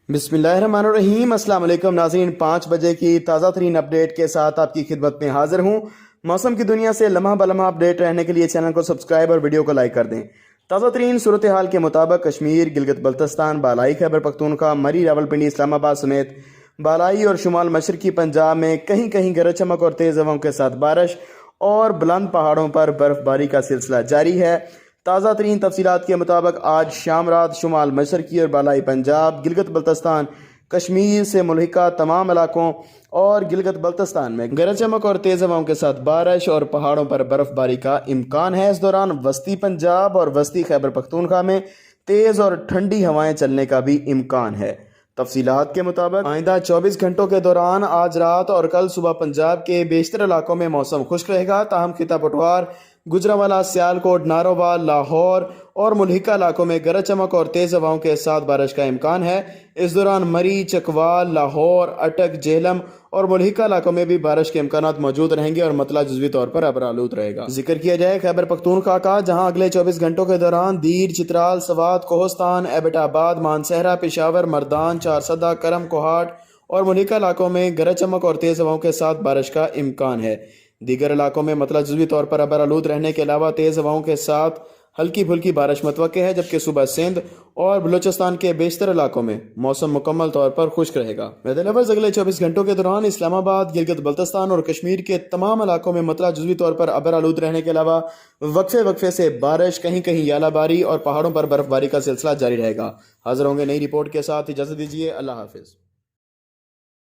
बिस्मिल्लाहिर्रहमानिर्रहीम। अस्सलाम वालेकुम नाज़रीन, 5 बजे की ताज़ा तरीन अपडेट के साथ आपकी खिदमत में हाजिर हूँ। मौसम की दुनिया से लम्हा बलम्हा अपडेट रहने के लिए चैनल को सब्सक्राइब और वीडियो को लाइक कर दें। ताज़ा तरीन सूरत हाल के मुताबिक कश्मीर, गिलगित बल्तिस्तान, बालाई खैबर पख्तूनख्वा, मरी, रावलपिंडी, इस्लामाबाद समेत बालाई और शुमाल मशरकी पंजाब में कहीं कहीं गरज चमक और तेज़ हवाओं के साथ बारिश और बुलंद पहाड़ों पर बर्फबारी का सिलसिला जारी है। ताज़ा तरीन तफसीलात के मुताबिक आज शाम रात शुमाल मशरकी और बालाई पंजाब, गिलगित बल्तिस्तान, कश्मीर से मुल्हिका तमाम इलाकों और गिलगित बल्तिस्तान में गरज चमक और तेज़ हवाओं के साथ बारिश और पहाड़ों पर बर्फबारी का इम्कान है। इस दौरान वस्ती पंजाब और वस्ती खैबर पख्तूनख्वा में तेज़ और ठंडी हवाएं चलने का भी इम्कान है। तफसीलात के मुताबिक आइंदा 24 घंटों के दौरान आज रात और कल सुबह पंजाब के बेशतर इलाकों में मौसम खुश्क रहेगा। ताहम खिता पटवार, गुजरांवाला, सियालकोट, नारोवाल, लाहौर और मुल्हिका इलाकों में गरज चमक और तेज़ हवाओं के साथ बारिश का इम्कान है। इस दौरान मरी, चकवाल, लाहौर, अटक, जेहलम और मुल्हिका इलाकों में भी बारिश के इम्कानात मौजूद रहेंगे और मतला जुज़वी तौर पर अबरालूद रहेगा। जिक्र किया जाए खैबर पख्तूनख्वा का, जहां अगले 24 घंटों के दौरान दीर, चित्राल, सवात, कोहस्तान, एबटाबाद, मानसहरा, पेशावर, मर्दान, चारसदा, करम, कोहाट और मुल्हिका इलाकों में गरज चमक और तेज़ हवाओं के साथ बारिश का इम्कान है। दीगर इलाकों में मतला जुज़वी तौर पर अबरालूद रहने के अलावा तेज़ हवाओं के साथ हल्की फुल्की बारिश मुतवक्के है, जबकि सुबह सिंध और बलूचिस्तान के बेशतर इलाकों में मौसम मुकम्मल तौर पर खुश्क रहेगा। वेदर लवर्स, अगले 24 घंटों के दौरान इस्लामाबाद, गिलगित बल्तिस्तान और कश्मीर के तमाम इलाकों में मतला जुज़वी तौर पर अबरालूद रहने के अलावा वक्फे वक्फे से बारिश, कहीं कहीं यालाबारी और पहाड़ों पर बर्फबारी का सिलसिला जारी रहेगा। हाजिर होंगे नई रिपोर्ट के साथ। इजाज़त दीजिए। अल्लाह हाफिज़।